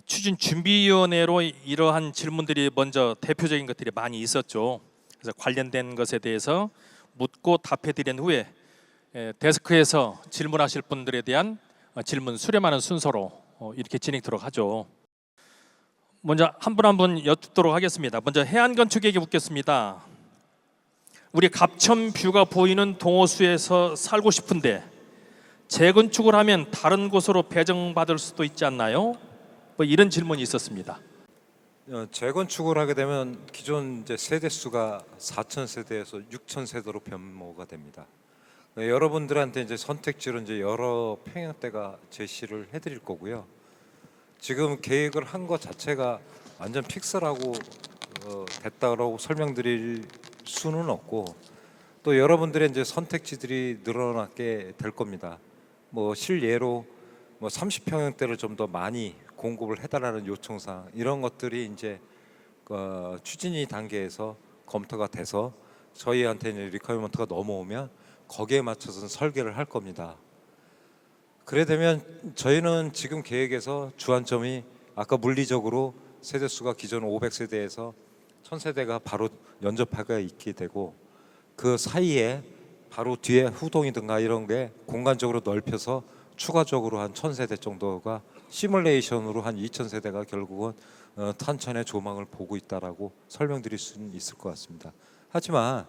추진준비위원회로 이러한 질문들이 먼저 대표적인 것들이 많이 있었죠. 그래서 관련된 것에 대해서 묻고 답해드린 후에 데스크에서 질문하실 분들에 대한 질문 수렴하는 순서로 이렇게 진행토록 하죠. 먼저 한 분 한 분 여쭙도록 하겠습니다. 먼저 해안건축에게 묻겠습니다. 우리 갑천뷰가 보이는 동호수에서 살고 싶은데 재건축을 하면 다른 곳으로 배정받을 수도 있지 않나요? 뭐 이런 질문이 있었습니다. 재건축을 하게 되면 기존 이제 세대 수가 4,000세대에서 6,000세대로 변모가 됩니다. 여러분들한테 이제 선택지로 이제 여러 평형대가 제시를 해드릴 거고요. 지금 계획을 한 것 자체가 완전 픽셀하고 됐다라고 설명드릴 수는 없고, 또 여러분들의 이제 선택지들이 늘어나게 될 겁니다. 뭐 실예로 뭐 30평형대를 좀 더 많이 공급을 해달라는 요청사항, 이런 것들이 이제 추진위 단계에서 검토가 돼서 저희한테 이제 리퀘어먼트가 넘어오면 거기에 맞춰서 설계를 할 겁니다. 그래 되면 저희는 지금 계획에서 주안점이 아까 물리적으로 세대수가 기존 500세대에서 1000세대가 바로 연접하게 있게 되고, 그 사이에 바로 뒤에 후동이든가 이런 게 공간적으로 넓혀서 추가적으로 한 1000세대 정도가 시뮬레이션으로 한 2000세대가 결국은 탄천의 조망을 보고 있다라고 설명드릴 수는 있을 것 같습니다. 하지만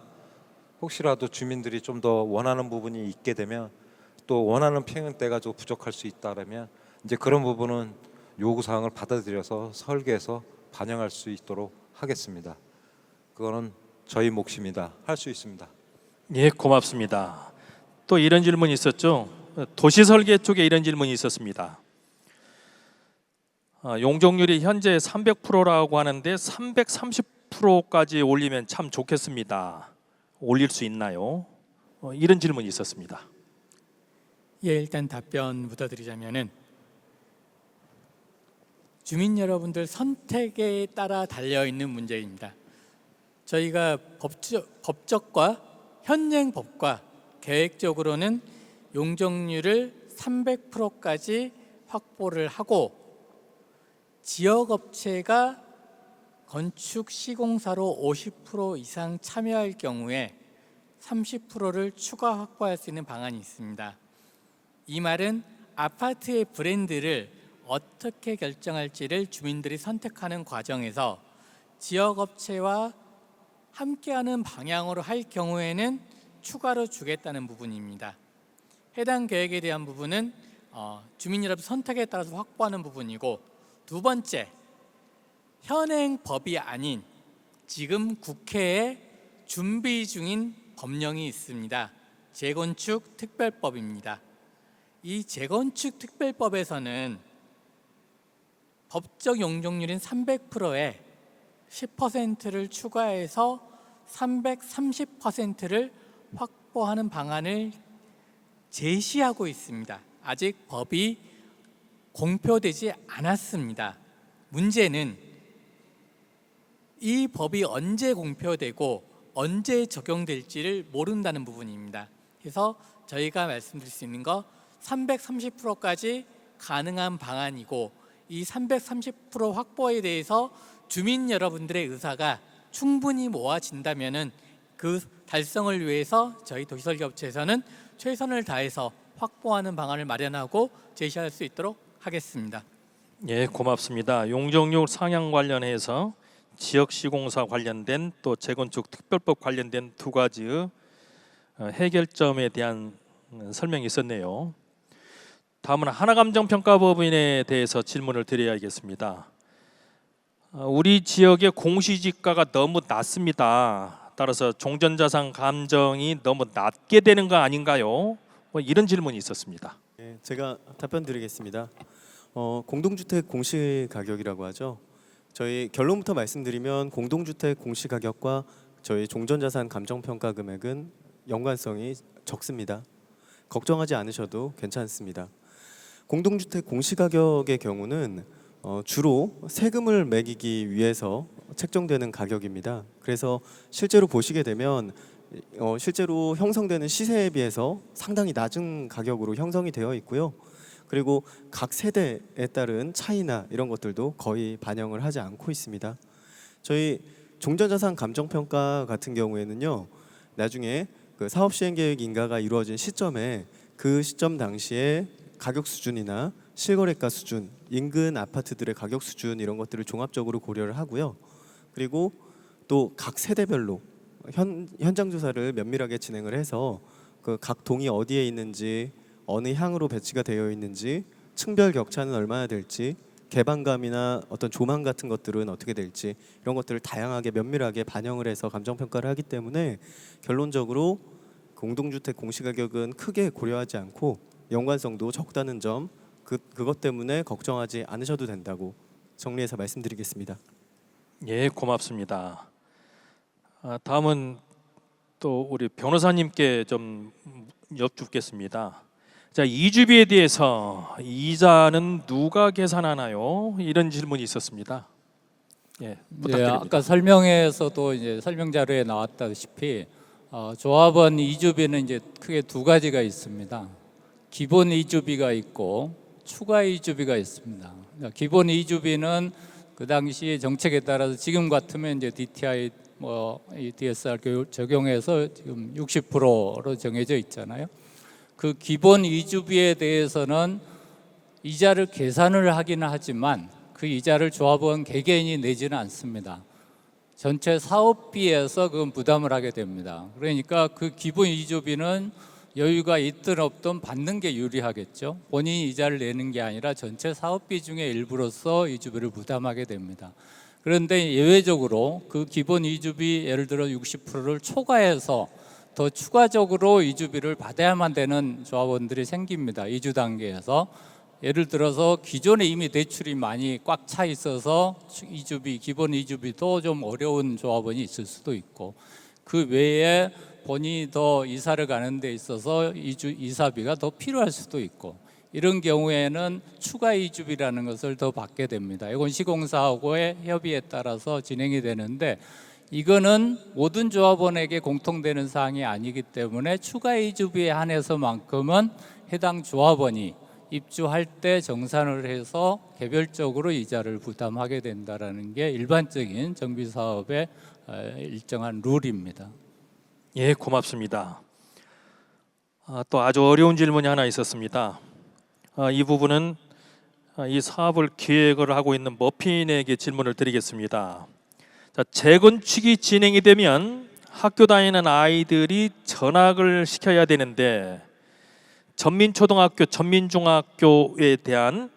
혹시라도 주민들이 좀 더 원하는 부분이 있게 되면, 또 원하는 평형대가 좀 부족할 수 있다면 이제 그런 부분은 요구사항을 받아들여서 설계해서 반영할 수 있도록 하겠습니다. 그거는 저희 몫입니다. 할 수 있습니다. 예, 고맙습니다. 또 이런 질문이 있었죠. 도시설계 쪽에 이런 질문이 있었습니다. 용적률이 현재 300%라고 하는데 330%까지 올리면 참 좋겠습니다. 올릴 수 있나요? 이런 질문이 있었습니다. 예, 일단 답변부터 드리자면은, 주민 여러분들 선택에 따라 달려 있는 문제입니다. 저희가 법적과 현행 법과 계획적으로는 용적률을 300%까지 확보를 하고, 지역업체가 건축 시공사로 50% 이상 참여할 경우에 30%를 추가 확보할 수 있는 방안이 있습니다. 이 말은 아파트의 브랜드를 어떻게 결정할지를 주민들이 선택하는 과정에서 지역업체와 함께하는 방향으로 할 경우에는 추가로 주겠다는 부분입니다. 해당 계획에 대한 부분은 주민 여러분 선택에 따라서 확보하는 부분이고, 두 번째, 현행 법이 아닌 지금 국회에 준비 중인 법령이 있습니다. 재건축 특별법입니다. 이 재건축 특별법에서는 법적 용적률인 300%에 10%를 추가해서 330%를 확보하는 방안을 제시하고 있습니다. 아직 법이 공표되지 않았습니다. 문제는 이 법이 언제 공표되고 언제 적용될지를 모른다는 부분입니다. 그래서 저희가 말씀드릴 수 있는 거 330%까지 가능한 방안이고, 이 330% 확보에 대해서 주민 여러분들의 의사가 충분히 모아진다면은 그 달성을 위해서 저희 도시설계업체에서는 최선을 다해서 확보하는 방안을 마련하고 제시할 수 있도록 하겠습니다. 예, 고맙습니다. 용적률 상향 관련해서 지역시공사 관련된 또 재건축 특별법 관련된 두 가지의 해결점에 대한 설명이 있었네요. 다음은 하나감정평가법인에 대해서 질문을 드려야겠습니다. 우리 지역의 공시지가가 너무 낮습니다. 따라서 종전자산 감정이 너무 낮게 되는 거 아닌가요? 뭐 이런 질문이 있었습니다. 네, 제가 답변 드리겠습니다. 공동주택 공시가격이라고 하죠. 저희 결론부터 말씀드리면 공동주택 공시가격과 저희 종전자산 감정평가 금액은 연관성이 적습니다. 걱정하지 않으셔도 괜찮습니다. 공동주택 공시가격의 경우는 주로 세금을 매기기 위해서 책정되는 가격입니다. 그래서 실제로 보시게 되면 실제로 형성되는 시세에 비해서 상당히 낮은 가격으로 형성이 되어 있고요. 그리고 각 세대에 따른 차이나 이런 것들도 거의 반영을 하지 않고 있습니다. 저희 종전자산 감정평가 같은 경우에는요, 나중에 그 사업 시행 계획 인가가 이루어진 시점에 그 시점 당시에 가격 수준이나 실거래가 수준, 인근 아파트들의 가격 수준 이런 것들을 종합적으로 고려를 하고요. 그리고 또 각 세대별로 현장 조사를 면밀하게 진행을 해서 그 각 동이 어디에 있는지, 어느 향으로 배치가 되어 있는지, 층별 격차는 얼마나 될지, 개방감이나 어떤 조망 같은 것들은 어떻게 될지 이런 것들을 다양하게 면밀하게 반영을 해서 감정 평가를 하기 때문에 결론적으로 공동주택 공시가격은 크게 고려하지 않고 연관성도 적다는 점, 그것 때문에 걱정하지 않으셔도 된다고 정리해서 말씀드리겠습니다. 예, 고맙습니다. 다음은 또 우리 변호사님께 좀 여쭙겠습니다. 자, 이주비에 대해서 이자는 누가 계산하나요? 이런 질문이 있었습니다. 예, 예, 부탁드립니다. 아까 설명에서도 이제 설명 자료에 나왔다시피 조합원 이주비는 이제 크게 두 가지가 있습니다. 기본 이주비가 있고 추가 이주비가 있습니다. 기본 이주비는 그 당시 정책에 따라서 지금 같으면 이제 DTI 이 DSR 적용해서 지금 60%로 정해져 있잖아요. 그 기본 이주비에 대해서는 이자를 계산을 하기는 하지만 그 이자를 조합원 개개인이 내지는 않습니다. 전체 사업비에서 그건 부담을 하게 됩니다. 그러니까 그 기본 이주비는 여유가 있든 없든 받는 게 유리하겠죠. 본인이 이자를 내는 게 아니라 전체 사업비 중에 일부로서 이주비를 부담하게 됩니다. 그런데 예외적으로 그 기본 이주비 예를 들어 60%를 초과해서 더 추가적으로 이주비를 받아야만 되는 조합원들이 생깁니다. 이주 단계에서 예를 들어서 기존에 이미 대출이 많이 꽉 차 있어서 이주비, 기본 이주비도 좀 어려운 조합원이 있을 수도 있고, 그 외에 본인이 더 이사를 가는 데 있어서 이사비가 더 필요할 수도 있고, 이런 경우에는 추가 이주비라는 것을 더 받게 됩니다. 이건 시공사하고의 협의에 따라서 진행이 되는데, 이거는 모든 조합원에게 공통되는 사항이 아니기 때문에 추가 이주비에 한해서만큼은 해당 조합원이 입주할 때 정산을 해서 개별적으로 이자를 부담하게 된다라는 게 일반적인 정비 사업의 일정한 룰입니다. 예, 고맙습니다. 또 아주 어려운 질문이 하나 있었습니다. 이 부분은 이 사업을 기획을 하고 있는 머핀에게 질문을 드리겠습니다. 자, 재건축이 진행이 되면 학교 다니는 아이들이 전학을 시켜야 되는데 전민초등학교, 전민중학교에 대한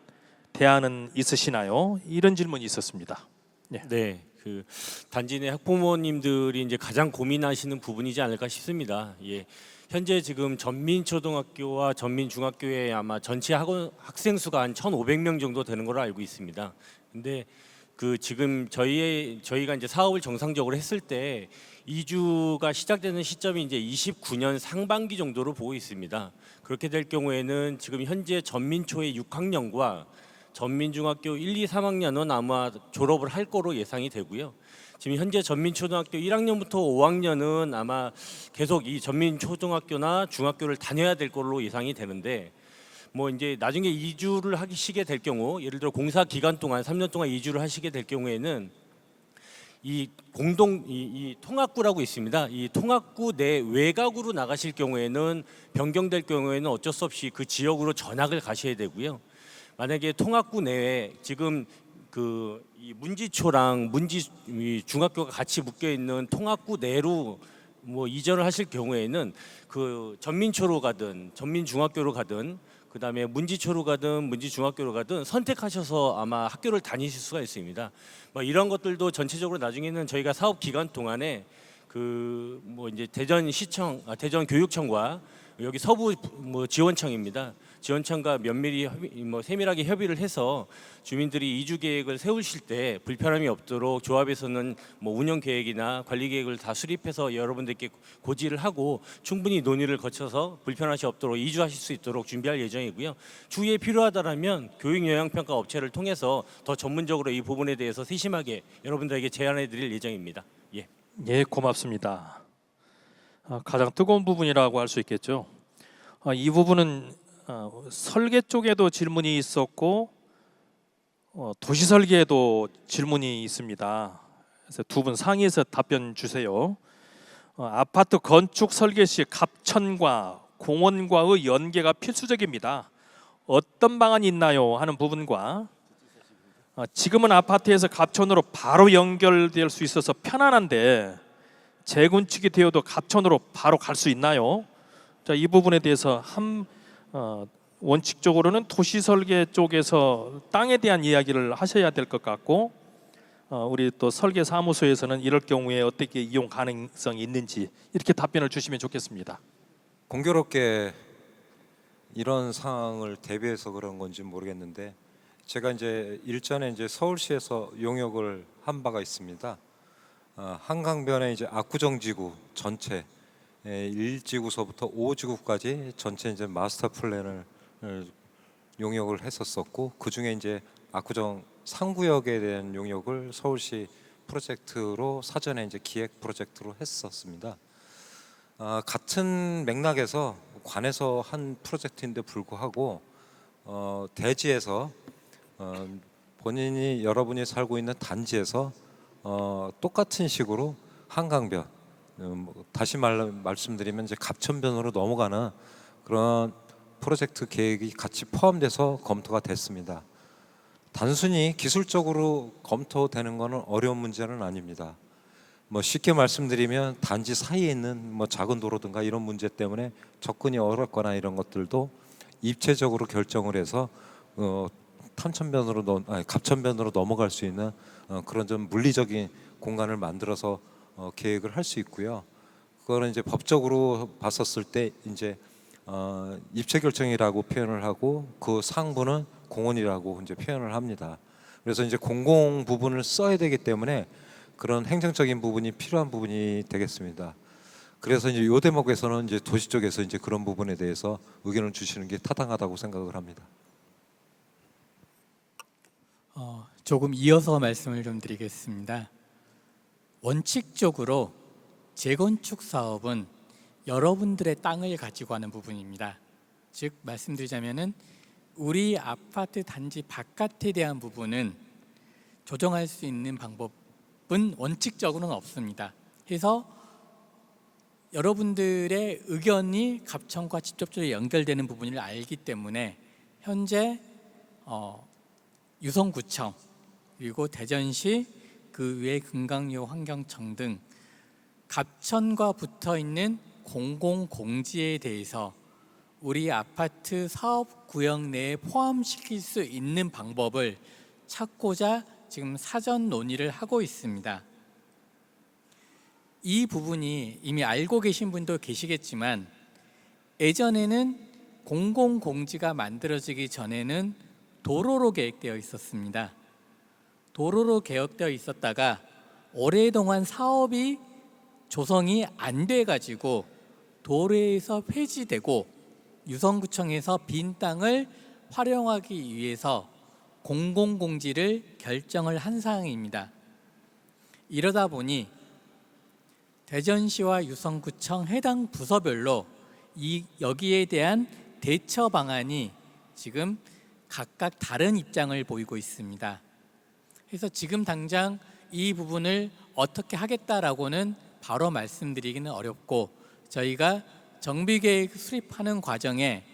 대안은 있으시나요? 이런 질문이 있었습니다. 네, 그 단지 내 학부모님들이 이제 가장 고민하시는 부분이지 않을까 싶습니다. 예, 현재 지금 전민초등학교와 전민중학교에 아마 전체 학생 수가 한 1,500명 정도 되는 걸로 알고 있습니다. 근데 그 지금 저희가 이제 사업을 정상적으로 했을 때 이주가 시작되는 시점이 이제 29년 상반기 정도로 보고 있습니다. 그렇게 될 경우에는 지금 현재 전민초의 6학년과 전민중학교 1, 2, 3학년은 아마 졸업을 할 거로 예상이 되고요. 지금 현재 전민초등학교 1학년부터 5학년은 아마 계속 이 전민초등학교나 중학교를 다녀야 될 걸로 예상이 되는데, 뭐 이제 나중에 이주를 하시게 될 경우, 예를 들어 공사 기간 동안 3년 동안 이주를 하시게 될 경우에는 이 통학구라고 있습니다. 이 통학구 내 외곽으로 나가실 경우에는 변경될 경우에는 어쩔 수 없이 그 지역으로 전학을 가셔야 되고요. 만약에 통학구 내에 지금 이 문지초랑 중학교가 같이 묶여 있는 통학구 내로 뭐 이전을 하실 경우에는 그 전민초로 가든 전민중학교로 가든 그다음에 문지초로 가든 문지중학교로 가든 선택하셔서 아마 학교를 다니실 수가 있습니다. 뭐 이런 것들도 전체적으로 나중에는 저희가 사업 기간 동안에 그 뭐 이제 대전 교육청과 여기 서부 지원청입니다. 지원청과 면밀히 세밀하게 협의를 해서 주민들이 이주 계획을 세우실 때 불편함이 없도록 조합에서는 뭐 운영 계획이나 관리 계획을 다 수립해서 여러분들께 고지를 하고 충분히 논의를 거쳐서 불편하시 없도록 이주하실 수 있도록 준비할 예정이고요. 추후에 필요하다라면 교육 영향 평가 업체를 통해서 더 전문적으로 이 부분에 대해서 세심하게 여러분들에게 제안해 드릴 예정입니다. 예. 예, 고맙습니다. 가장 뜨거운 부분이라고 할 수 있겠죠. 이 부분은 설계 쪽에도 질문이 있었고 도시 설계에도 질문이 있습니다. 그래서 두 분 상의해서 답변 주세요. 아파트 건축 설계 시 갑천과 공원과의 연계가 필수적입니다. 어떤 방안이 있나요? 하는 부분과 지금은 아파트에서 갑천으로 바로 연결될 수 있어서 편안한데 재건축이 되어도 갑천으로 바로 갈 수 있나요? 자, 이 부분에 대해서 원칙적으로는 도시 설계 쪽에서 땅에 대한 이야기를 하셔야 될 것 같고 우리 또 설계 사무소에서는 이럴 경우에 어떻게 이용 가능성이 있는지 이렇게 답변을 주시면 좋겠습니다. 공교롭게 이런 상황을 대비해서 그런 건지 모르겠는데 제가 이제 일전에 이제 서울시에서 용역을 한 바가 있습니다. 한강변에 이제 압구정지구 전체 1지구서부터 5지구까지 전체 이제 마스터 플랜을 용역을 했었었고 그 중에 이제 압구정 상구역에 대한 용역을 서울시 프로젝트로 사전에 이제 기획 프로젝트로 했었습니다. 같은 맥락에서 관에서 한 프로젝트인데 불구하고 대지에서 본인이 여러분이 살고 있는 단지에서 똑같은 식으로 한강변 다시 말씀드리면 이제 갑천변으로 넘어가는 그런 프로젝트 계획이 같이 포함돼서 검토가 됐습니다. 단순히 기술적으로 검토되는 것은 어려운 문제는 아닙니다. 뭐 쉽게 말씀드리면 단지 사이에 있는 뭐 작은 도로든가 이런 문제 때문에 접근이 어렵거나 이런 것들도 입체적으로 결정을 해서 갑천변으로 넘어갈 수 있는 그런 좀 물리적인 공간을 만들어서 계획을 할 수 있고요. 그거는 이제 법적으로 봤었을 때 이제 입체 결정이라고 표현을 하고 그 상부는 공원이라고 이제 표현을 합니다. 그래서 이제 공공 부분을 써야 되기 때문에 그런 행정적인 부분이 필요한 부분이 되겠습니다. 그래서 이제 요 대목에서는 이제 도시 쪽에서 이제 그런 부분에 대해서 의견을 주시는 게 타당하다고 생각을 합니다. 조금 이어서 말씀을 좀 드리겠습니다. 원칙적으로 재건축 사업은 여러분들의 땅을 가지고 하는 부분입니다. 즉 말씀드리자면은 우리 아파트 단지 바깥에 대한 부분은 조정할 수 있는 방법은 원칙적으로는 없습니다. 그래서 여러분들의 의견이 갑천과 직접적으로 연결되는 부분을 알기 때문에 현재 유성구청 그리고 대전시 그 외 금강요 환경청 등 갑천과 붙어 있는 공공공지에 대해서 우리 아파트 사업 구역 내에 포함시킬 수 있는 방법을 찾고자 지금 사전 논의를 하고 있습니다. 이 부분이 이미 알고 계신 분도 계시겠지만 예전에는 공공공지가 만들어지기 전에는 도로로 계획되어 있었습니다. 도로로 계획되어 있었다가 오랫동안 사업이 조성이 안 돼가지고 도로에서 폐지되고 유성구청에서 빈 땅을 활용하기 위해서 공공공지를 결정을 한 사항입니다. 이러다 보니 대전시와 유성구청 해당 부서별로 여기에 대한 대처 방안이 지금 각각 다른 입장을 보이고 있습니다. 그래서 지금 당장 이 부분을 어떻게 하겠다라고는 바로 말씀드리기는 어렵고 저희가 정비계획 수립하는 과정에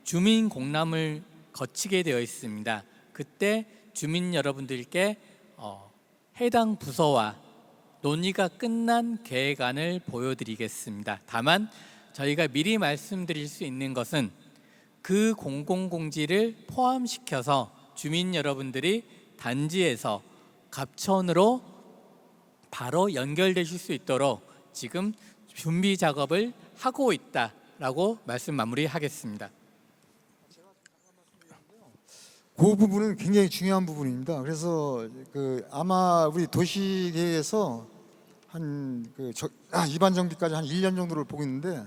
주민 공람을 거치게 되어 있습니다. 그때 주민 여러분들께 해당 부서와 논의가 끝난 계획안을 보여드리겠습니다. 다만 저희가 미리 말씀드릴 수 있는 것은 그 공공공지를 포함시켜서 주민 여러분들이 단지에서 갑천으로 바로 연결되실 수 있도록 지금 준비 작업을 하고 있다라고 말씀 마무리하겠습니다. 그 부분은 굉장히 중요한 부분입니다. 그래서 아마 우리 도시계획에서 이반 정비까지 한 1년 정도를 보고 있는데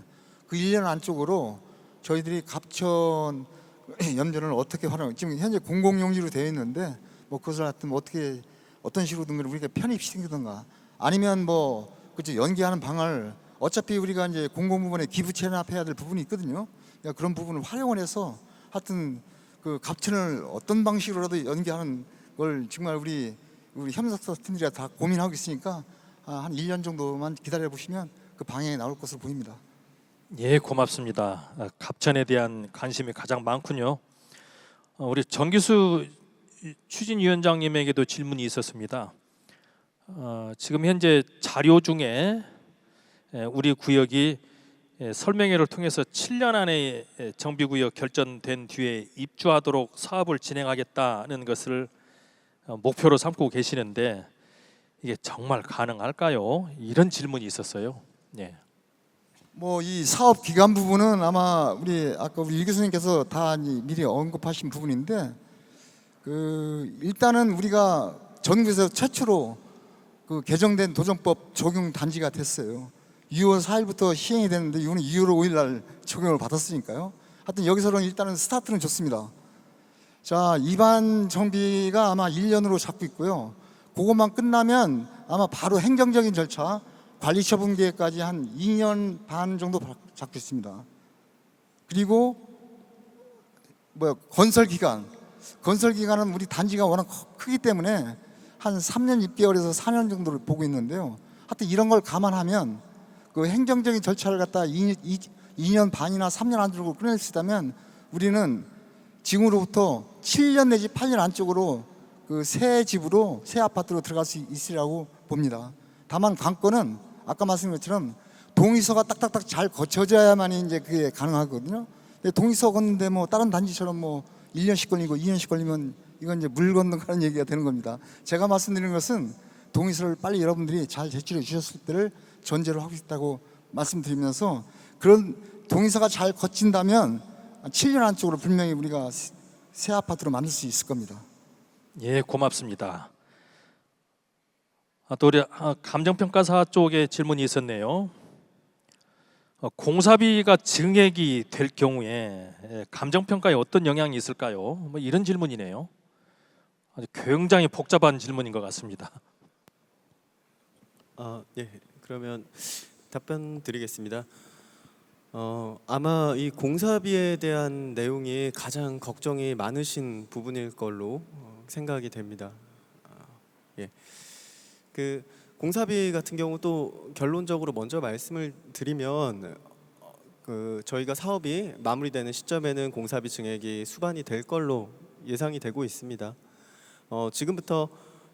그 1년 안쪽으로 저희들이 갑천 염전을 어떻게 지금 현재 공공용지로 되어 있는데 뭐 그것을 하여튼 어떤 식으로든 우리가 편입시키든가 아니면 그치 연계하는 방안을 어차피 우리가 이제 공공부문에 기부 체납해야 될 부분이 있거든요. 그러니까 그런 부분을 활용을 해서 하여튼 그 갑천을 어떤 방식으로라도 연기하는 걸 정말 우리 협력사 팀들이 다 고민하고 있으니까 한 1년 정도만 기다려 보시면 그 방향이 나올 것으로 보입니다. 예, 고맙습니다. 갑천에 대한 관심이 가장 많군요. 우리 정기수 추진위원장님에게도 질문이 있었습니다. 지금 현재 자료 중에 우리 구역이 설명회를 통해서 7년 안에 정비구역 결정된 뒤에 입주하도록 사업을 진행하겠다는 것을 목표로 삼고 계시는데 이게 정말 가능할까요? 이런 질문이 있었어요. 예. 뭐 이 사업 기간 부분은 아마 아까 우리 일 교수님께서 다 미리 언급하신 부분인데 일단은 우리가 전국에서 최초로 그 개정된 도정법 적용 단지가 됐어요. 6월 4일부터 시행이 됐는데 이거는 2월 5일 날 적용을 받았으니까요. 하여튼 여기서는 일단은 스타트는 좋습니다. 자, 입안 정비가 아마 1년으로 잡고 있고요. 그것만 끝나면 아마 바로 행정적인 절차, 관리 처분 계획까지 한 2년 반 정도 잡고 있습니다. 그리고 건설 기간은 우리 단지가 워낙 크기 때문에 한 3년 6개월에서 4년 정도를 보고 있는데요. 하여튼 이런 걸 감안하면 그 행정적인 절차를 갖다 2년 반이나 3년 안쪽으로 끝낼 수 있다면 우리는 지금으로부터 7년 내지 8년 안쪽으로 그 새 집으로 새 아파트로 들어갈 수 있으리라고 봅니다. 다만 관건은 아까 말씀드린 것처럼 동의서가 딱딱딱 잘 거쳐져야만이 이제 그게 가능하거든요. 근데 동의서 걷는데 뭐 다른 단지처럼 뭐 1년씩 걸리고 2년씩 걸리면 이건 이제 물 건너가는 얘기가 되는 겁니다. 제가 말씀드리는 것은 동의서를 빨리 여러분들이 잘 제출해 주셨을 때를 전제로 하고 있다고 말씀드리면서 그런 동의서가 잘 거친다면 7년 안쪽으로 분명히 우리가 새 아파트로 만들 수 있을 겁니다. 예, 고맙습니다. 또 우리 감정평가사 쪽에 질문이 있었네요. 공사비가 증액이 될 경우에 감정평가에 어떤 영향이 있을까요? 뭐 이런 질문이네요. 아주 굉장히 복잡한 질문인 것 같습니다. 예, 그러면 답변 드리겠습니다. 아마 이 공사비에 대한 내용이 가장 걱정이 많으신 부분일 걸로 생각이 됩니다. 예, 그 공사비 같은 경우 또 결론적으로 먼저 말씀을 드리면 저희가 사업이 마무리되는 시점에는 공사비 증액이 수반이 될 걸로 예상이 되고 있습니다. 지금부터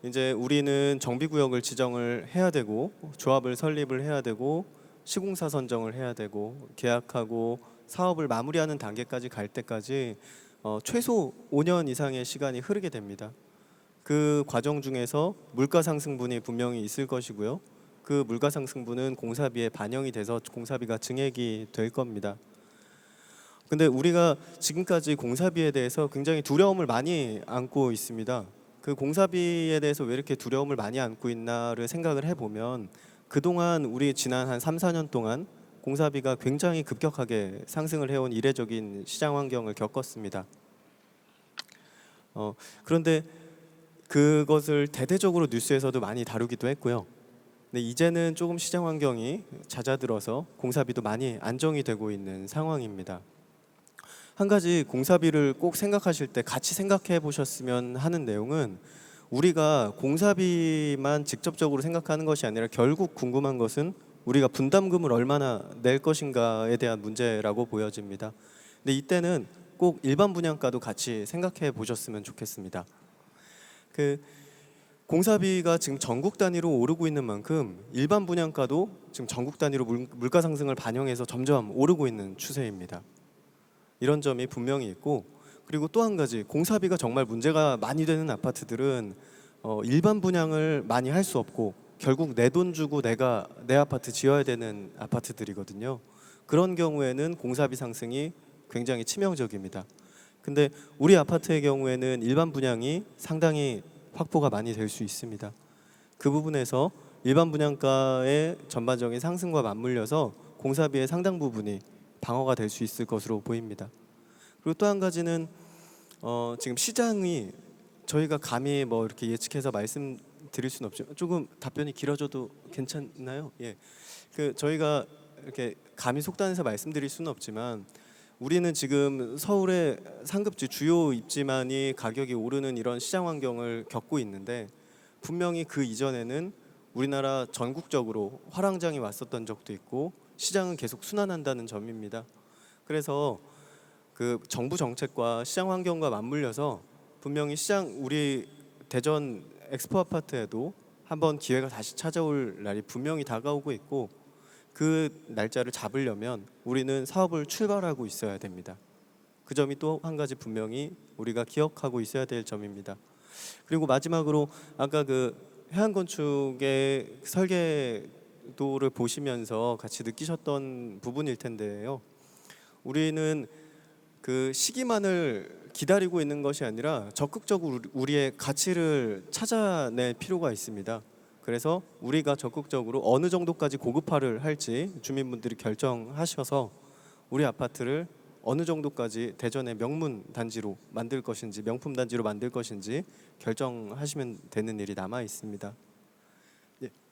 이제 우리는 정비구역을 지정을 해야 되고 조합을 설립을 해야 되고 시공사 선정을 해야 되고 계약하고 사업을 마무리하는 단계까지 갈 때까지 최소 5년 이상의 시간이 흐르게 됩니다. 그 과정 중에서 물가 상승분이 분명히 있을 것이고요. 그 물가 상승분은 공사비에 반영이 돼서 공사비가 증액이 될 겁니다. 근데 우리가 지금까지 공사비에 대해서 굉장히 두려움을 많이 안고 있습니다. 그 공사비에 대해서 왜 이렇게 두려움을 많이 안고 있나를 생각을 해보면 그동안 우리 지난 한 3, 4년 동안 공사비가 굉장히 급격하게 상승을 해온 이례적인 시장 환경을 겪었습니다. 그런데 그것을 대대적으로 뉴스에서도 많이 다루기도 했고요. 근데 이제는 조금 시장 환경이 잦아들어서 공사비도 많이 안정이 되고 있는 상황입니다. 한 가지 공사비를 꼭 생각하실 때 같이 생각해 보셨으면 하는 내용은 우리가 공사비만 직접적으로 생각하는 것이 아니라 결국 궁금한 것은 우리가 분담금을 얼마나 낼 것인가에 대한 문제라고 보여집니다. 근데 이때는 꼭 일반 분양가도 같이 생각해 보셨으면 좋겠습니다. 그 공사비가 지금 전국 단위로 오르고 있는 만큼 일반 분양가도 지금 전국 단위로 물가 상승을 반영해서 점점 오르고 있는 추세입니다. 이런 점이 분명히 있고, 그리고 또 한 가지 공사비가 정말 문제가 많이 되는 아파트들은 일반 분양을 많이 할 수 없고 결국 내 돈 주고 내가 내 아파트 지어야 되는 아파트들이거든요. 그런 경우에는 공사비 상승이 굉장히 치명적입니다. 근데 우리 아파트의 경우에는 일반 분양이 상당히 확보가 많이 될 수 있습니다. 그 부분에서 일반 분양가의 전반적인 상승과 맞물려서 공사비의 상당 부분이 방어가 될 수 있을 것으로 보입니다. 그리고 또 한 가지는 지금 시장이 저희가 감히 뭐 이렇게 예측해서 말씀드릴 수는 없죠. 조금 답변이 길어져도 괜찮나요? 예, 그 저희가 이렇게 감히 속단해서 말씀드릴 수는 없지만 우리는 지금 서울의 상급지 주요 입지만이 가격이 오르는 이런 시장 환경을 겪고 있는데 분명히 그 이전에는 우리나라 전국적으로 화랑장이 왔었던 적도 있고 시장은 계속 순환한다는 점입니다. 그래서 그 정부 정책과 시장 환경과 맞물려서 분명히 시장 우리 대전 엑스포 아파트에도 한번 기회가 다시 찾아올 날이 분명히 다가오고 있고 그 날짜를 잡으려면 우리는 사업을 출발하고 있어야 됩니다. 그 점이 또 한 가지 분명히 우리가 기억하고 있어야 될 점입니다. 그리고 마지막으로 아까 그 해안건축의 설계도를 보시면서 같이 느끼셨던 부분일 텐데요. 우리는 그 시기만을 기다리고 있는 것이 아니라 적극적으로 우리의 가치를 찾아낼 필요가 있습니다. 그래서 우리가 적극적으로 어느 정도까지 고급화를 할지 주민분들이 결정하셔서 우리 아파트를 어느 정도까지 대전의 명문 단지로 만들 것인지 명품 단지로 만들 것인지 결정하시면 되는 일이 남아 있습니다.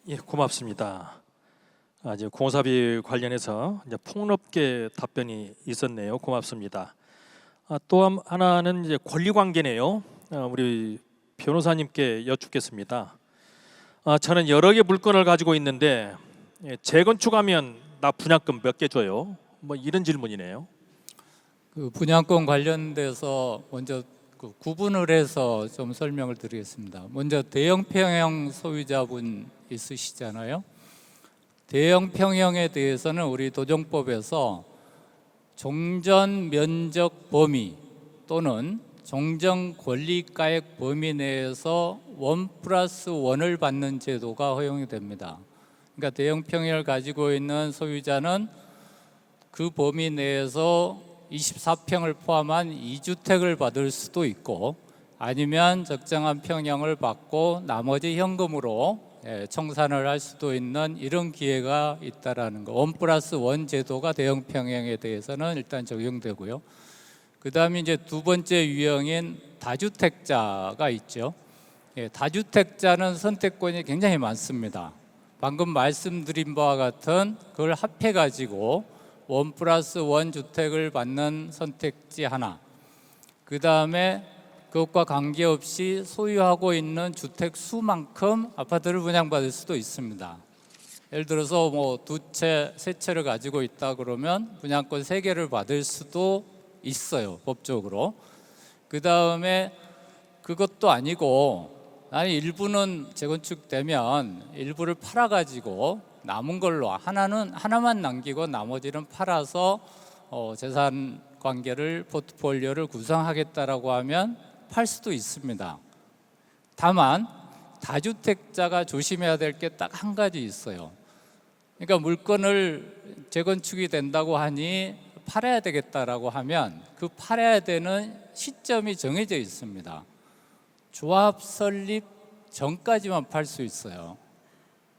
예, 고맙습니다. 이제 공사비 관련해서 이제 폭넓게 답변이 있었네요. 고맙습니다. 또 하나는 이제 권리 관계네요. 우리 변호사님께 여쭙겠습니다. 저는 여러 개 물건을 가지고 있는데 재건축하면 나 분양금 몇 개 줘요? 뭐 이런 질문이네요. 그 분양권 관련돼서 먼저 그 구분을 해서 좀 설명을 드리겠습니다. 먼저 대형 평형 소유자분 있으시잖아요. 대형 평형에 대해서는 우리 도정법에서 종전 면적 범위 또는 종전 권리가액 범위 내에서 1+1을 받는 제도가 허용이 됩니다. 그러니까 대형 평형을 가지고 있는 소유자는 그 범위 내에서 24평을 포함한 2주택을 받을 수도 있고 아니면 적정한 평형을 받고 나머지 현금으로 청산을 할 수도 있는 이런 기회가 있다라는 거. 1+1 제도가 대형 평형에 대해서는 일단 적용되고요. 그다음에 이제 두 번째 유형인 다주택자가 있죠. 다주택자는 선택권이 굉장히 많습니다. 방금 말씀드린 바와 같은 그걸 합해 가지고 1+1 주택을 받는 선택지 하나. 그다음에 그것과 관계없이 소유하고 있는 주택 수만큼 아파트를 분양받을 수도 있습니다. 예를 들어서 뭐 2채, 3채를 가지고 있다 그러면 분양권 3개를 받을 수도 있어요, 법적으로. 그다음에 그것도 아니고 나는 일부는 재건축되면 일부를 팔아 가지고 남은 걸로 하나만 남기고 나머지는 팔아서 재산 관계를 포트폴리오를 구성하겠다라고 하면 팔 수도 있습니다. 다만 다주택자가 조심해야 될 게 딱 한 가지 있어요. 그러니까 물건을 재건축이 된다고 하니 팔아야 되겠다라고 하면 그 팔아야 되는 시점이 정해져 있습니다. 조합 설립 전까지만 팔 수 있어요.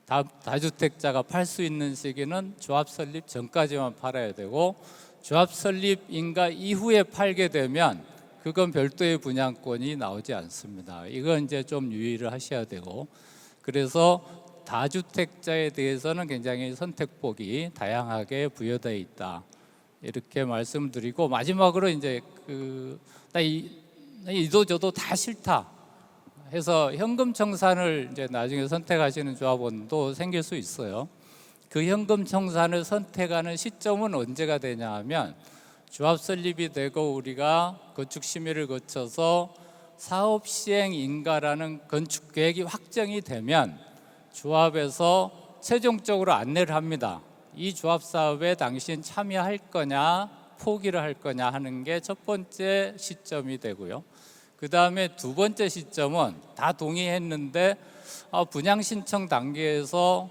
다주택자가 팔 수 있는 시기는 조합 설립 전까지만 팔아야 되고 조합 설립 인가 이후에 팔게 되면 그건 별도의 분양권이 나오지 않습니다. 이건 이제 좀 유의를 하셔야 되고 그래서 다주택자에 대해서는 굉장히 선택폭이 다양하게 부여되어 있다. 이렇게 말씀드리고 마지막으로 이제 이도 저도 다 싫다 해서 현금 청산을 이제 나중에 선택하시는 조합원도 생길 수 있어요. 그 현금 청산을 선택하는 시점은 언제가 되냐 하면 조합 설립이 되고 우리가 건축 심의를 거쳐서 사업 시행 인가라는 건축 계획이 확정이 되면 조합에서 최종적으로 안내를 합니다. 이 조합 사업에 당신 참여할 거냐 포기를 할 거냐 하는 게 첫 번째 시점이 되고요. 그 다음에 두 번째 시점은 다 동의했는데 분양 신청 단계에서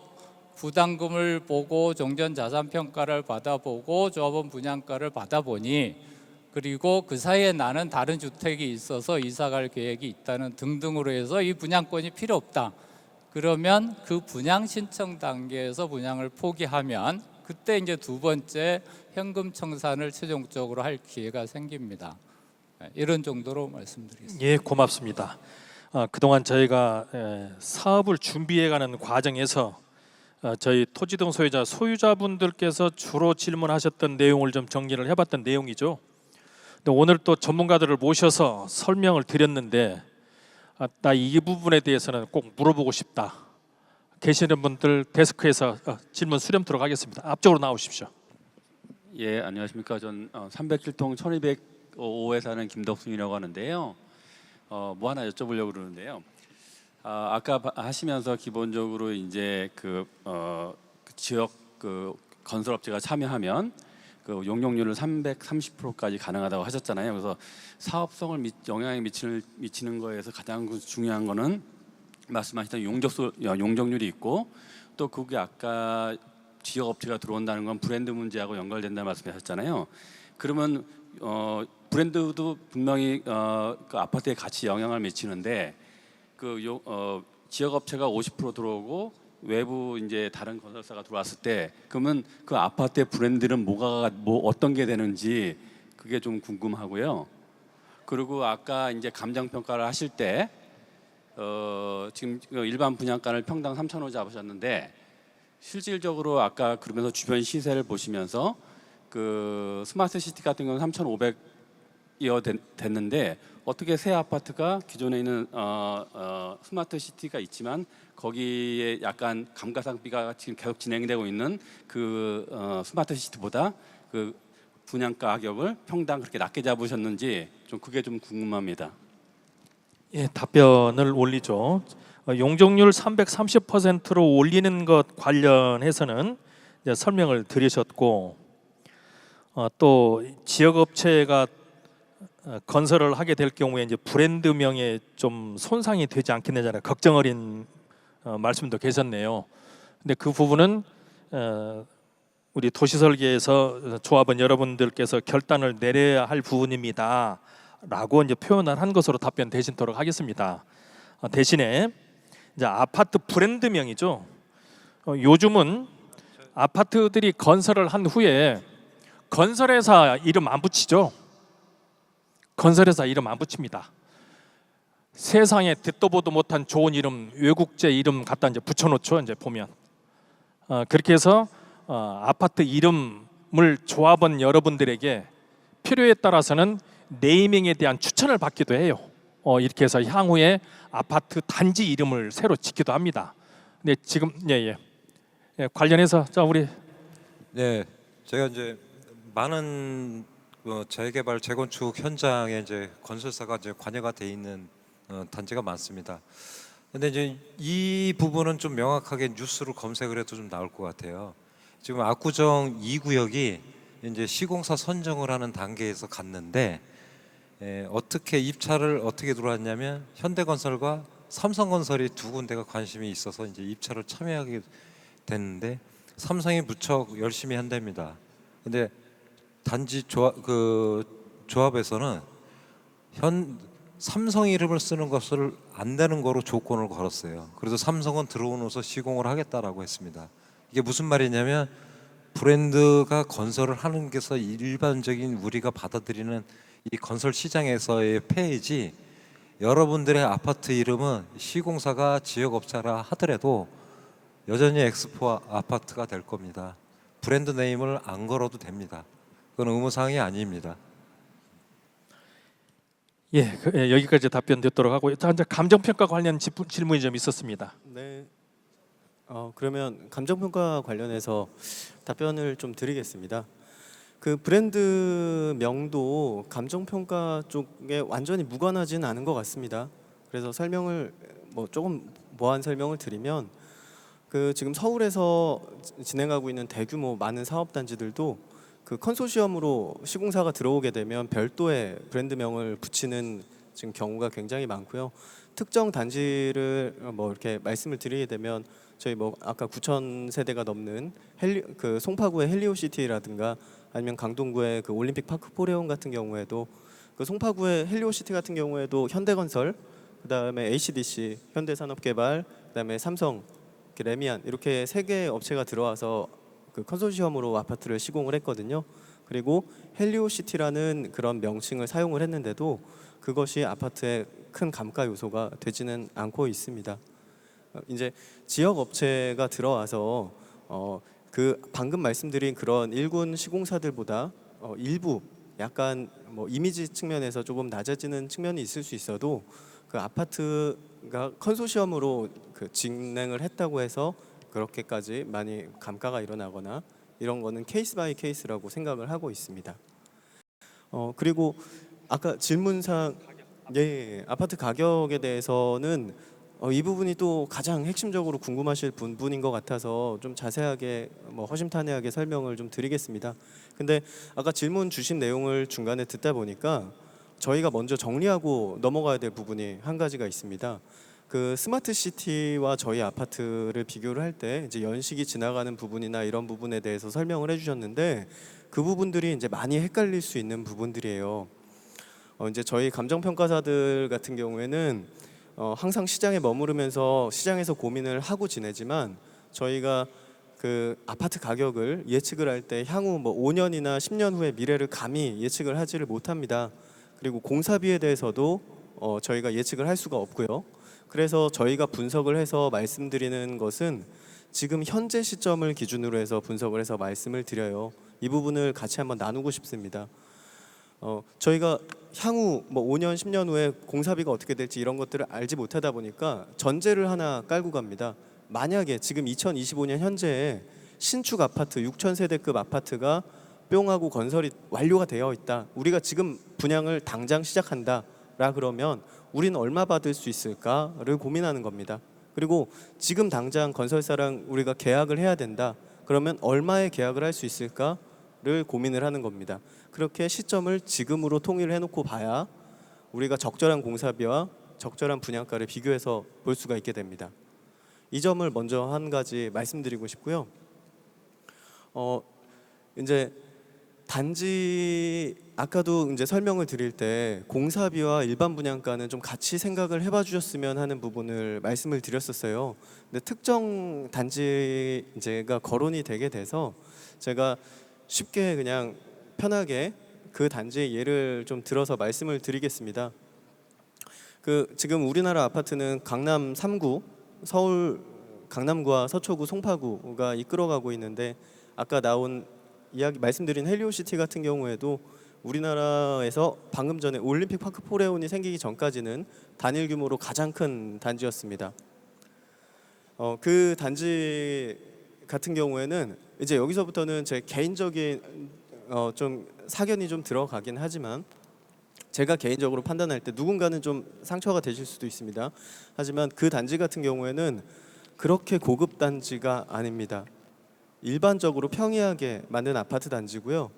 부담금을 보고 종전자산평가를 받아보고 조합원 분양가를 받아보니 그리고 그 사이에 나는 다른 주택이 있어서 이사갈 계획이 있다는 등등으로 해서 이 분양권이 필요 없다. 그러면 그 분양 신청 단계에서 분양을 포기하면 그때 이제 두 번째 현금 청산을 최종적으로 할 기회가 생깁니다. 이런 정도로 말씀드리겠습니다. 예, 고맙습니다. 그동안 저희가 사업을 준비해가는 과정에서 저희 토지등 소유자분들께서 주로 질문하셨던 내용을 좀 정리를 해봤던 내용이죠. 근데 오늘 또 전문가들을 모셔서 설명을 드렸는데 나 이 부분에 대해서는 꼭 물어보고 싶다 계시는 분들 데스크에서 질문 수렴토록 하겠습니다. 앞쪽으로 나오십시오. 예, 안녕하십니까. 전 307동 1205에 사는 김덕순이라고 하는데요. 뭐 하나 여쭤보려고 그러는데요. 아까 하시면서 기본적으로 이제 그 지역 그 건설업체가 참여하면 그 용적률을 330%까지 가능하다고 하셨잖아요. 그래서 사업성을 영향을 미치는 거에서 가장 중요한 거는 말씀하셨던 용적률이 있고, 또 그게 아까 지역 업체가 들어온다는 건 브랜드 문제하고 연결된다는 말씀하셨잖아요. 그러면 브랜드도 분명히 그 아파트에 같이 영향을 미치는데 지역 업체가 50% 들어오고 외부 이제 다른 건설사가 들어왔을 때 그러면 그 아파트의 브랜드는 어떤 게 되는지 그게 좀 궁금하고요. 그리고 아까 이제 감정 평가를 하실 때 지금 일반 분양가를 평당 3,000원 잡으셨는데 실질적으로 아까 그러면서 주변 시세를 보시면서 그 스마트 시티 같은 경우는 3,500이어 됐는데 어떻게 새 아파트가 기존에 있는 스마트 시티가 있지만 거기에 약간 감가상비가 지금 계속 진행되고 있는 그 스마트 시티보다 그 분양가 가격을 평당 그렇게 낮게 잡으셨는지 좀 그게 좀 궁금합니다. 예, 답변을 올리죠. 용적률 330%로 올리는 것 관련해서는 이제 설명을 드리셨고, 또 지역 업체가 건설을 하게 될 경우에 이제 브랜드명에 좀 손상이 되지 않겠느냐는 걱정 어린 말씀도 계셨네요. 근데 그 부분은 우리 도시설계에서 조합원 여러분들께서 결단을 내려야 할 부분입니다. 라고 이제 표현을 한 것으로 답변 드리도록 하겠습니다. 대신에 이제 아파트 브랜드명이죠. 요즘은 아파트들이 건설을 한 후에 건설회사 이름 안 붙이죠. 건설회사 이름 안 붙입니다. 세상에 듣도 보도 못한 좋은 이름, 외국제 이름 갖다 이제 붙여놓죠. 이제 보면 그렇게 해서 아파트 이름을 조합원 여러분들에게 필요에 따라서는 네이밍에 대한 추천을 받기도 해요. 이렇게 해서 향후에 아파트 단지 이름을 새로 짓기도 합니다. 근데 지금 관련해서 자 우리 네, 제가 이제 많은 재개발 재건축 현장에 이제 건설사가 이제 관여가 돼 있는 단지가 많습니다. 근데 이제 이 부분은 좀 명확하게 뉴스로 검색을 해도 좀 나올 것 같아요. 지금 압구정 2구역이 이제 시공사 선정을 하는 단계에서 갔는데 어떻게 입찰을 어떻게 들어왔냐면 현대건설과 삼성건설이 두 군데가 관심이 있어서 이제 입찰을 참여하게 됐는데 삼성이 무척 열심히 한답니다. 근데 단지 조합에서는 삼성 이름을 쓰는 것을 안 되는 거로 조건을 걸었어요. 그래서 삼성은 들어오면서 시공을 하겠다라고 했습니다. 이게 무슨 말이냐면 브랜드가 건설을 하는 게서 일반적인 우리가 받아들이는 이 건설 시장에서의 폐해지, 여러분들의 아파트 이름은 시공사가 지역업체라 하더라도 여전히 엑스포 아파트가 될 겁니다. 브랜드 네임을 안 걸어도 됩니다. 그건 의무사항이 아닙니다. 여기까지 답변 듣도록 하고, 자 이제 감정평가 관련 질문이 좀 있었습니다. 네. 그러면 감정평가 관련해서 답변을 좀 드리겠습니다. 그 브랜드 명도 감정평가 쪽에 완전히 무관하지는 않은 것 같습니다. 그래서 설명을 조금 모한 설명을 드리면 그 지금 서울에서 진행하고 있는 대규모 많은 사업 단지들도 그 컨소시엄으로 시공사가 들어오게 되면 별도의 브랜드명을 붙이는 지금 경우가 굉장히 많고요. 특정 단지를 이렇게 말씀을 드리게 되면 저희 아까 9,000 세대가 넘는 그 송파구의 헬리오시티라든가 아니면 강동구의 그 올림픽 파크 포레온 같은 경우에도 그 송파구의 헬리오시티 같은 경우에도 현대건설, 그다음에 HDC, 현대산업개발, 그다음에 삼성, 레미안 이렇게 세 개의 업체가 들어와서 그 컨소시엄으로 아파트를 시공을 했거든요. 그리고 헬리오시티라는 그런 명칭을 사용을 했는데도 그것이 아파트의 큰 감가 요소가 되지는 않고 있습니다. 이제 지역 업체가 들어와서 그 방금 말씀드린 그런 일군 시공사들보다 일부 약간 뭐 이미지 측면에서 조금 낮아지는 측면이 있을 수 있어도 그 아파트가 컨소시엄으로 그 진행을 했다고 해서 그렇게까지 많이 감가가 일어나거나 이런 거는 케이스 바이 케이스라고 생각을 하고 있습니다. 그리고 아까 질문상 아파트 가격에 대해서는 이 부분이 또 가장 핵심적으로 궁금하실 부분인 것 같아서 좀 자세하게 허심탄회하게 설명을 좀 드리겠습니다. 근데 아까 질문 주신 내용을 중간에 듣다 보니까 저희가 먼저 정리하고 넘어가야 될 부분이 한 가지가 있습니다. 그 스마트 시티와 저희 아파트를 비교를 할 때 이제 연식이 지나가는 부분이나 이런 부분에 대해서 설명을 해주셨는데 그 부분들이 이제 많이 헷갈릴 수 있는 부분들이에요. 이제 저희 감정평가사들 같은 경우에는 항상 시장에 머무르면서 시장에서 고민을 하고 지내지만 저희가 그 아파트 가격을 예측을 할 때 향후 뭐 5년이나 10년 후의 미래를 감히 예측을 하지를 못합니다. 그리고 공사비에 대해서도 저희가 예측을 할 수가 없고요. 그래서 저희가 분석을 해서 말씀드리는 것은 지금 현재 시점을 기준으로 해서 분석을 해서 말씀을 드려요. 이 부분을 같이 한번 나누고 싶습니다. 저희가 향후 뭐 5년, 10년 후에 공사비가 어떻게 될지 이런 것들을 알지 못하다 보니까 전제를 하나 깔고 갑니다. 만약에 지금 2025년 현재에 신축 아파트 6,000세대급 아파트가 뿅하고 건설이 완료가 되어 있다. 우리가 지금 분양을 당장 시작한다라 그러면 우리는 얼마 받을 수 있을까를 고민하는 겁니다. 그리고 지금 당장 건설사랑 우리가 계약을 해야 된다. 그러면 얼마에 계약을 할 수 있을까를 고민을 하는 겁니다. 그렇게 시점을 지금으로 통일을 해놓고 봐야 우리가 적절한 공사비와 적절한 분양가를 비교해서 볼 수가 있게 됩니다. 이 점을 먼저 한 가지 말씀드리고 싶고요. 이제 단지 아까도 이제 설명을 드릴 때 공사비와 일반 분양가는 좀 같이 생각을 해봐 주셨으면 하는 부분을 말씀을 드렸었어요. 근데 특정 단지가 거론이 되게 돼서 제가 쉽게 그냥 편하게 그 단지의 예를 좀 들어서 말씀을 드리겠습니다. 그 지금 우리나라 아파트는 강남 3구, 서울 강남구와 서초구, 송파구가 이끌어가고 있는데 아까 나온 이야기 말씀드린 헬리오시티 같은 경우에도 우리나라에서 방금 전에 올림픽 파크 포레온이 생기기 전까지는 단일 규모로 가장 큰 단지였습니다. 그 단지 같은 경우에는 이제 여기서부터는 제 개인적인 좀 사견이 좀 들어가긴 하지만 제가 개인적으로 판단할 때 누군가는 좀 상처가 되실 수도 있습니다. 하지만 그 단지 같은 경우에는 그렇게 고급 단지가 아닙니다. 일반적으로 평이하게 만든 아파트 단지고요.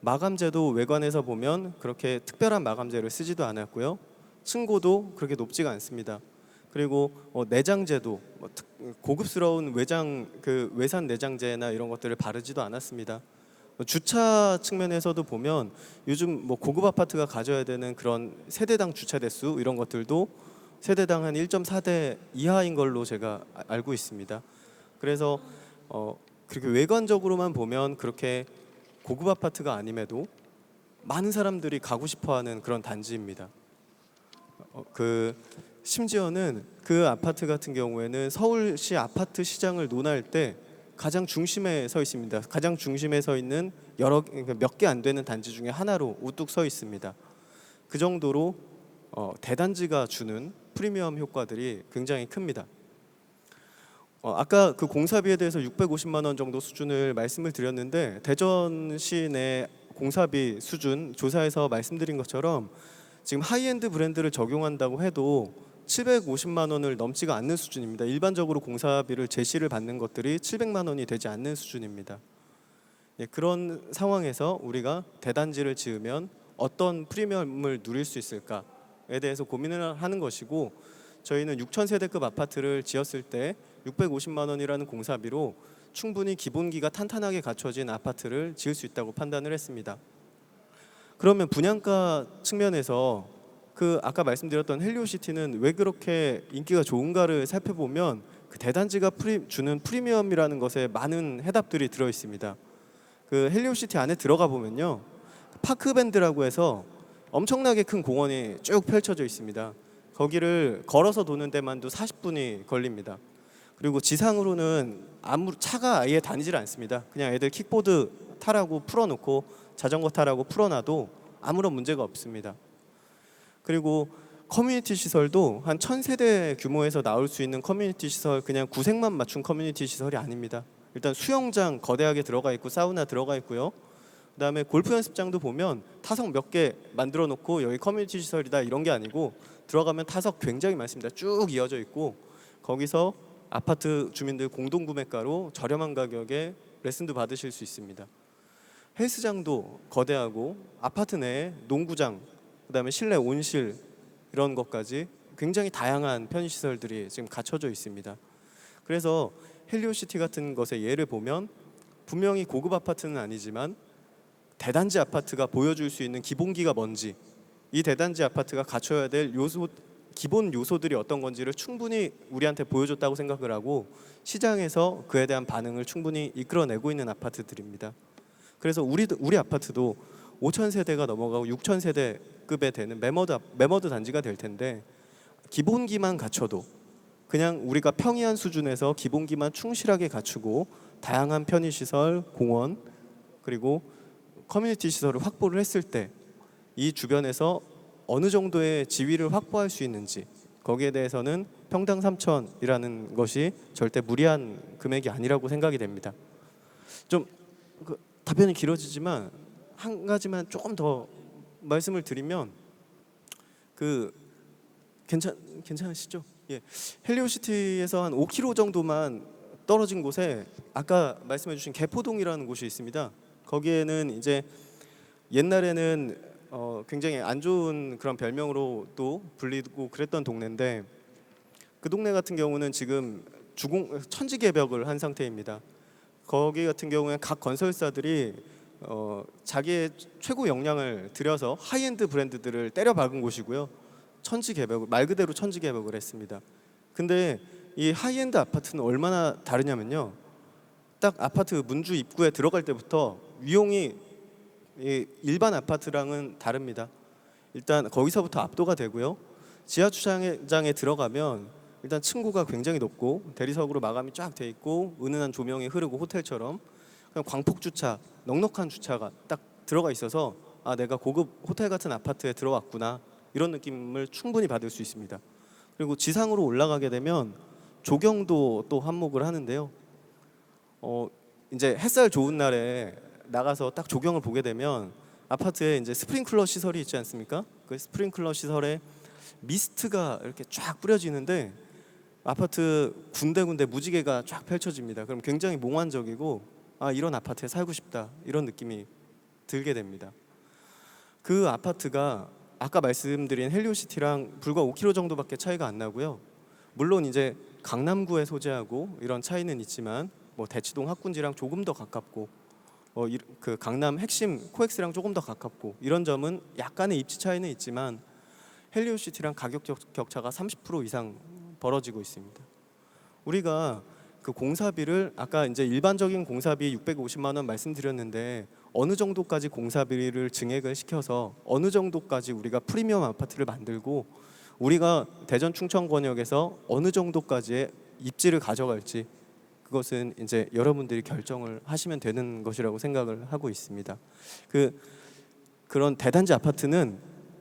마감재도 외관에서 보면 그렇게 특별한 마감재를 쓰지도 않았고요. 층고도 그렇게 높지가 않습니다. 그리고 내장재도 고급스러운 외산 내장재나 이런 것들을 바르지도 않았습니다. 주차 측면에서도 보면 요즘 뭐 고급 아파트가 가져야 되는 그런 세대당 주차 대수 이런 것들도 세대당 한 1.4대 이하인 걸로 제가 알고 있습니다. 그래서 그렇게 외관적으로만 보면 그렇게 고급 아파트가 아님에도 많은 사람들이 가고 싶어하는 그런 단지입니다. 심지어는 그 아파트 같은 경우에는 서울시 아파트 시장을 논할 때 가장 중심에 서 있습니다. 가장 중심에 서 있는 몇 개 안 되는 단지 중에 하나로 우뚝 서 있습니다. 그 정도로 대단지가 주는 프리미엄 효과들이 굉장히 큽니다. 아까 그 공사비에 대해서 650만 원 정도 수준을 말씀을 드렸는데 대전시 내 공사비 수준 조사에서 말씀드린 것처럼 지금 하이엔드 브랜드를 적용한다고 해도 750만 원을 넘지가 않는 수준입니다. 일반적으로 공사비를 제시를 받는 것들이 700만 원이 되지 않는 수준입니다. 그런 상황에서 우리가 대단지를 지으면 어떤 프리미엄을 누릴 수 있을까에 대해서 고민을 하는 것이고 저희는 6,000세대급 아파트를 지었을 때 650만 원이라는 공사비로 충분히 기본기가 탄탄하게 갖춰진 아파트를 지을 수 있다고 판단을 했습니다. 그러면 분양가 측면에서 그 아까 말씀드렸던 헬리오시티는 왜 그렇게 인기가 좋은가를 살펴보면 그 대단지가 주는 프리미엄이라는 것에 많은 해답들이 들어 있습니다. 그 헬리오시티 안에 들어가 보면요, 파크밴드라고 해서 엄청나게 큰 공원이 쭉 펼쳐져 있습니다. 거기를 걸어서 도는 데만도 40분이 걸립니다. 그리고 지상으로는 아무 차가 아예 다니질 않습니다. 그냥 애들 킥보드 타라고 풀어놓고 자전거 타라고 풀어놔도 아무런 문제가 없습니다. 그리고 커뮤니티 시설도 한 1000세대 규모에서 나올 수 있는 커뮤니티 시설, 그냥 구색만 맞춘 커뮤니티 시설이 아닙니다. 일단 수영장 거대하게 들어가 있고 사우나 들어가 있고요. 그다음에 골프 연습장도 보면 타석 몇 개 만들어 놓고 여기 커뮤니티 시설이다 이런 게 아니고 들어가면 타석 굉장히 많습니다. 쭉 이어져 있고 거기서 아파트 주민들 공동 구매가로 저렴한 가격에 레슨도 받으실 수 있습니다. 헬스장도 거대하고 아파트 내에 농구장, 그다음에 실내 온실 이런 것까지 굉장히 다양한 편의시설들이 지금 갖춰져 있습니다. 그래서 헬리오시티 같은 것의 예를 보면 분명히 고급 아파트는 아니지만 대단지 아파트가 보여줄 수 있는 기본기가 뭔지, 이 대단지 아파트가 갖춰야 될 요소, 기본 요소들이 어떤 건지를 충분히 우리한테 보여줬다고 생각을 하고 시장에서 그에 대한 반응을 충분히 이끌어내고 있는 아파트들입니다. 그래서 우리 아파트도 5,000세대가 넘어가고 6,000세대급에 되는 매머드 단지가 될 텐데 기본기만 갖춰도 그냥 우리가 평이한 수준에서 기본기만 충실하게 갖추고 다양한 편의시설, 공원 그리고 커뮤니티 시설을 확보를 했을 때 이 주변에서 어느 정도의 지위를 확보할 수 있는지, 거기에 대해서는 평당 3,000이라는 것이 절대 무리한 금액이 아니라고 생각이 됩니다. 좀 답변이 길어지지만 한 가지만 조금 더 말씀을 드리면 괜찮으시죠? 예. 헬리오시티에서 한 5km 정도만 떨어진 곳에 아까 말씀해주신 개포동이라는 곳이 있습니다. 거기에는 이제 옛날에는 굉장히 안 좋은 그런 별명으로 또 불리고 그랬던 동네인데 그 동네 같은 경우는 지금 천지개벽을 한 상태입니다. 거기 같은 경우에 각 건설사들이 자기의 최고 역량을 들여서 하이엔드 브랜드들을 때려 박은 곳이고요. 천지개벽, 말 그대로 천지개벽을 했습니다. 근데 이 하이엔드 아파트는 얼마나 다르냐면요. 딱 아파트 문주 입구에 들어갈 때부터 위용이 일반 아파트랑은 다릅니다. 일단 거기서부터 압도가 되고요. 지하 주차장에 들어가면 일단 층고가 굉장히 높고 대리석으로 마감이 쫙 돼 있고 은은한 조명이 흐르고 호텔처럼 그냥 광폭 주차, 넉넉한 주차가 딱 들어가 있어서 아 내가 고급 호텔 같은 아파트에 들어왔구나 이런 느낌을 충분히 받을 수 있습니다. 그리고 지상으로 올라가게 되면 조경도 또 한몫을 하는데요. 이제 햇살 좋은 날에 나가서 딱 조경을 보게 되면 아파트에 이제 스프링클러 시설이 있지 않습니까? 그 스프링클러 시설에 미스트가 이렇게 쫙 뿌려지는데 아파트 군데군데 무지개가 쫙 펼쳐집니다. 그럼 굉장히 몽환적이고 아 이런 아파트에 살고 싶다 이런 느낌이 들게 됩니다. 그 아파트가 아까 말씀드린 헬리오시티랑 불과 5km 정도밖에 차이가 안 나고요. 물론 이제 강남구에 소재하고 이런 차이는 있지만 뭐 대치동 학군지랑 조금 더 가깝고 그 강남 핵심 코엑스랑 조금 더 가깝고 이런 점은 약간의 입지 차이는 있지만 헬리오시티랑 가격 격차가 30% 이상 벌어지고 있습니다. 우리가 그 공사비를 아까 이제 일반적인 공사비 650만 원 말씀드렸는데 어느 정도까지 공사비를 증액을 시켜서 어느 정도까지 우리가 프리미엄 아파트를 만들고 우리가 대전 충청 권역에서 어느 정도까지의 입지를 가져갈지 그것은 이제 여러분들이 결정을 하시면 되는 것이라고 생각을 하고 있습니다. 그런 대단지 아파트는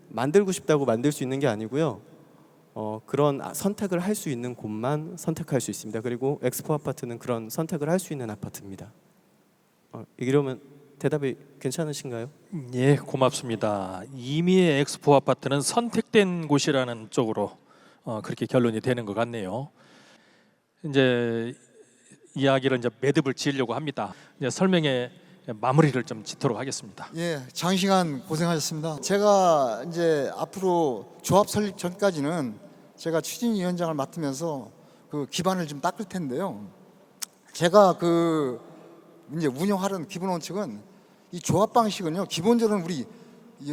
만들고 싶다고 만들 수 있는 게 아니고요. 그런 선택을 할 수 있는 곳만 선택할 수 있습니다. 그리고 엑스포 아파트는 그런 선택을 할 수 있는 아파트입니다. 이러면 대답이 괜찮으신가요? 예, 고맙습니다. 이미의 엑스포 아파트는 선택된 곳이라는 쪽으로 그렇게 결론이 되는 것 같네요. 이제 이야기를 이제 매듭을 지으려고 합니다. 이제 설명의 마무리를 좀 짓도록 하겠습니다. 예, 장시간 고생하셨습니다. 제가 이제 앞으로 조합 설립 전까지는 제가 추진위원장을 맡으면서 그 기반을 좀 닦을 텐데요. 제가 이제 운영하려는 기본 원칙은 이 조합 방식은요. 기본적으로는 우리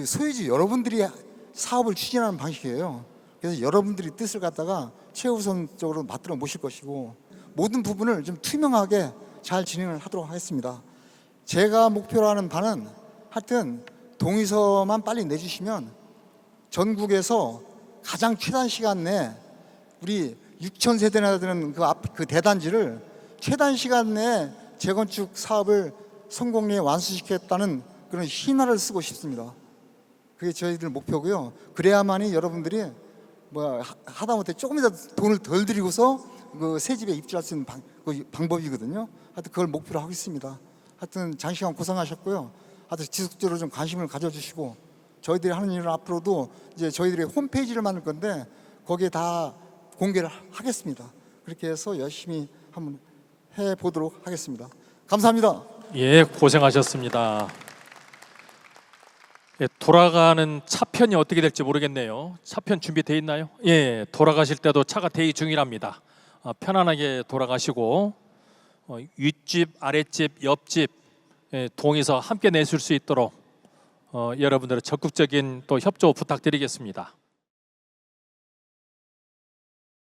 소유주 여러분들이 사업을 추진하는 방식이에요. 그래서 여러분들이 뜻을 갖다가 최우선적으로 받들어 모실 것이고 모든 부분을 좀 투명하게 잘 진행을 하도록 하겠습니다. 제가 목표로 하는 바는 하여튼 동의서만 빨리 내주시면 전국에서 가장 최단 시간 내에 우리 6천 세대나 되는 그 대단지를 최단 시간 내에 재건축 사업을 성공리에 완수시켰다는 그런 희나를 쓰고 싶습니다. 그게 저희들 목표고요. 그래야만이 여러분들이 하다못해 조금이라도 돈을 덜 들이고서 그 새 집에 입주할 수 있는 방법이거든요. 하여튼 그걸 목표로 하고 있습니다. 하여튼 장시간 고생하셨고요. 하여튼 지속적으로 좀 관심을 가져주시고 저희들이 하는 일은 앞으로도 이제 저희들이 홈페이지를 만들 건데 거기에 다 공개를 하겠습니다. 그렇게 해서 열심히 한번 해보도록 하겠습니다. 감사합니다. 예, 고생하셨습니다. 예, 돌아가는 차편이 어떻게 될지 모르겠네요. 차편 준비되어 있나요? 예, 돌아가실 때도 차가 대기 중이랍니다. 편안하게 돌아가시고 윗집, 아랫집, 옆집 동의서 함께 내실 수 있도록 여러분들의 적극적인 또 협조 부탁드리겠습니다.